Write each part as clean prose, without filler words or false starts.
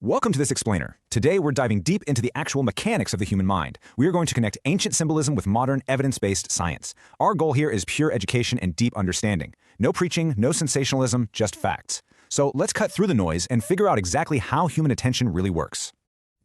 Welcome to this explainer. Today we're diving deep into the actual mechanics of the human mind. We are going to connect ancient symbolism with modern evidence-based science. Our goal here is pure education and deep understanding. No preaching, no sensationalism, just facts. So let's cut through the noise and figure out exactly how human attention really works.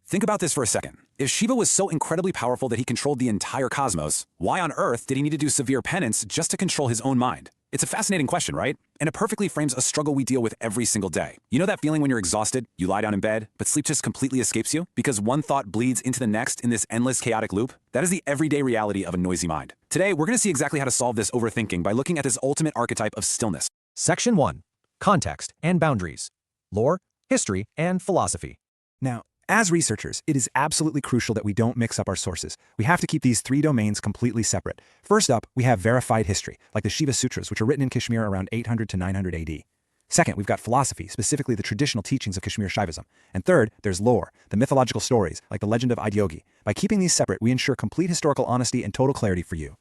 Think about this for a second. If Shiva was so incredibly powerful that he controlled the entire cosmos, why on earth did he need to do severe penance just to control his own mind? It's a fascinating question, right? And it perfectly frames a struggle we deal with every single day. You know that feeling when you're exhausted, you lie down in bed, but sleep just completely escapes you? Because one thought bleeds into the next in this endless chaotic loop? That is the everyday reality of a noisy mind. Today, we're going to see exactly how to solve this overthinking by looking at this ultimate archetype of stillness. Section 1. Context and Boundaries. Lore, History, and Philosophy. Now, as researchers, it is absolutely crucial that we don't mix up our sources. We have to keep these three domains completely separate. First up, we have verified history, like the Shiva Sutras, which are written in Kashmir around 800 to 900 AD. Second, we've got philosophy, specifically the traditional teachings of Kashmir Shaivism. And third, there's lore, the mythological stories, like the legend of Adiyogi. By keeping these separate, we ensure complete historical honesty and total clarity for you.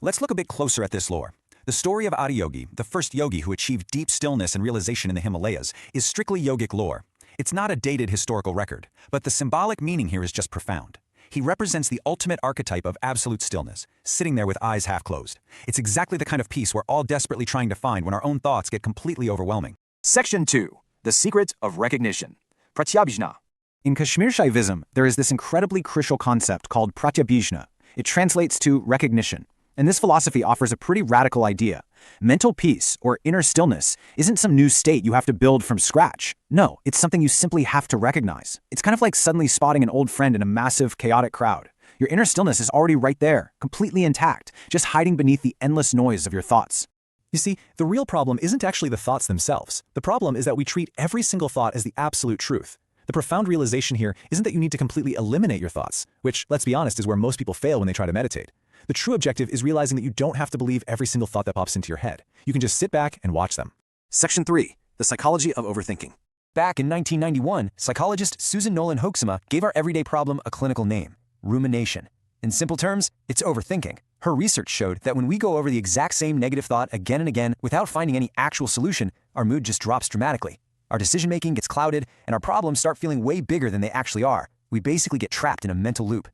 Let's look a bit closer at this lore. The story of Adiyogi, the first yogi who achieved deep stillness and realization in the Himalayas, is strictly yogic lore. It's not a dated historical record, but the symbolic meaning here is just profound. He represents the ultimate archetype of absolute stillness, sitting there with eyes half closed. It's exactly the kind of peace we're all desperately trying to find when our own thoughts get completely overwhelming. Section 2. The Secret of Recognition. Pratyabhijna. In Kashmir Shaivism, there is this incredibly crucial concept called pratyabhijna. It translates to recognition. And this philosophy offers a pretty radical idea. Mental peace, or inner stillness, isn't some new state you have to build from scratch. No, it's something you simply have to recognize. It's kind of like suddenly spotting an old friend in a massive, chaotic crowd. Your inner stillness is already right there, completely intact, just hiding beneath the endless noise of your thoughts. You see, the real problem isn't actually the thoughts themselves. The problem is that we treat every single thought as the absolute truth. The profound realization here isn't that you need to completely eliminate your thoughts, which, let's be honest, is where most people fail when they try to meditate. The true objective is realizing that you don't have to believe every single thought that pops into your head. You can just sit back and watch them. Section 3. The Psychology of Overthinking. Back in 1991, psychologist Susan Nolan Hoeksema gave our everyday problem a clinical name: rumination. In simple terms, it's overthinking. Her research showed that when we go over the exact same negative thought again and again without finding any actual solution, our mood just drops dramatically. Our decision-making gets clouded, and our problems start feeling way bigger than they actually are. We basically get trapped in a mental loop.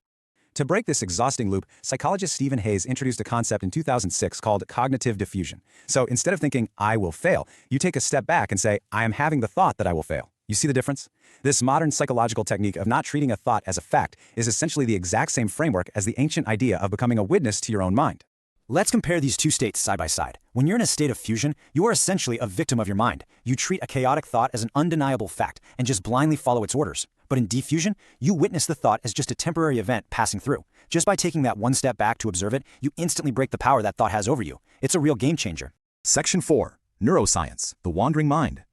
To break this exhausting loop, psychologist Stephen Hayes introduced a concept in 2006 called cognitive diffusion. So instead of thinking, I will fail, you take a step back and say, I am having the thought that I will fail. You see the difference? This modern psychological technique of not treating a thought as a fact is essentially the exact same framework as the ancient idea of becoming a witness to your own mind. Let's compare these two states side by side. When you're in a state of fusion, you are essentially a victim of your mind. You treat a chaotic thought as an undeniable fact and just blindly follow its orders. But in diffusion, you witness the thought as just a temporary event passing through. Just by taking that one step back to observe it, you instantly break the power that thought has over you. It's a real game changer. Section 4. Neuroscience, the wandering mind.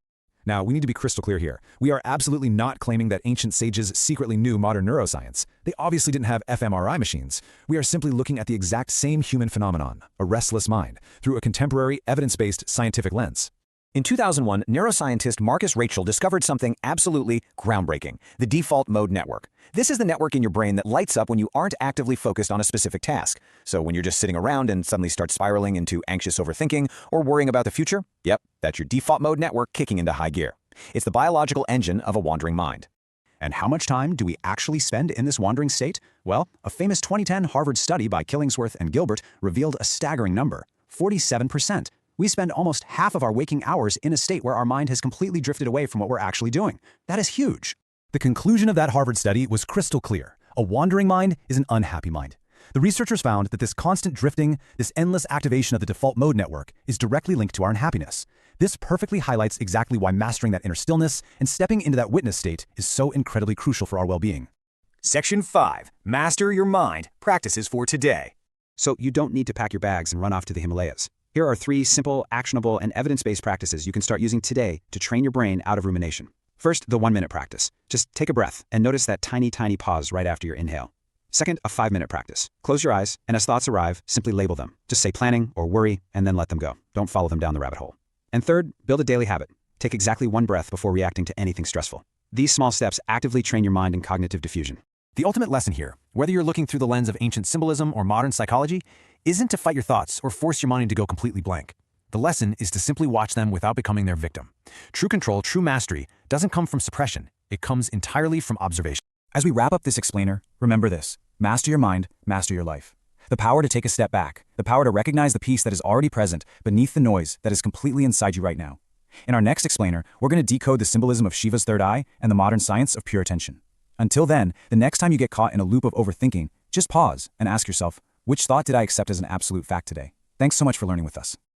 Now, we need to be crystal clear here. We are absolutely not claiming that ancient sages secretly knew modern neuroscience. They obviously didn't have fMRI machines. We are simply looking at the exact same human phenomenon, a restless mind, through a contemporary, evidence-based scientific lens. In 2001, neuroscientist Marcus Rachel discovered something absolutely groundbreaking: the default mode network. This is the network in your brain that lights up when you aren't actively focused on a specific task. So when you're just sitting around and suddenly start spiraling into anxious overthinking or worrying about the future, yep, that's your default mode network kicking into high gear. It's the biological engine of a wandering mind. And how much time do we actually spend in this wandering state? Well, a famous 2010 Harvard study by Killingsworth and Gilbert revealed a staggering number: 47%. We spend almost half of our waking hours in a state where our mind has completely drifted away from what we're actually doing. That is huge. The conclusion of that Harvard study was crystal clear. A wandering mind is an unhappy mind. The researchers found that this constant drifting, this endless activation of the default mode network, is directly linked to our unhappiness. This perfectly highlights exactly why mastering that inner stillness and stepping into that witness state is so incredibly crucial for our well-being. Section 5. Master Your Mind. Practices for today. So you don't need to pack your bags and run off to the Himalayas. Here are 3 simple, actionable, and evidence-based practices you can start using today to train your brain out of rumination. First, the 1-minute practice. Just take a breath and notice that tiny, tiny pause right after your inhale. Second, a 5-minute practice. Close your eyes, and as thoughts arrive, simply label them. Just say planning or worry, and then let them go. Don't follow them down the rabbit hole. And third, build a daily habit. Take exactly 1 breath before reacting to anything stressful. These small steps actively train your mind in cognitive diffusion. The ultimate lesson here, whether you're looking through the lens of ancient symbolism or modern psychology, isn't to fight your thoughts or force your mind to go completely blank. The lesson is to simply watch them without becoming their victim. True control, true mastery, doesn't come from suppression. It comes entirely from observation. As we wrap up this explainer, remember this: master your mind, master your life. The power to take a step back, the power to recognize the peace that is already present beneath the noise that is completely inside you right now. In our next explainer, we're going to decode the symbolism of Shiva's third eye and the modern science of pure attention. Until then, the next time you get caught in a loop of overthinking, just pause and ask yourself, which thought did I accept as an absolute fact today? Thanks so much for learning with us.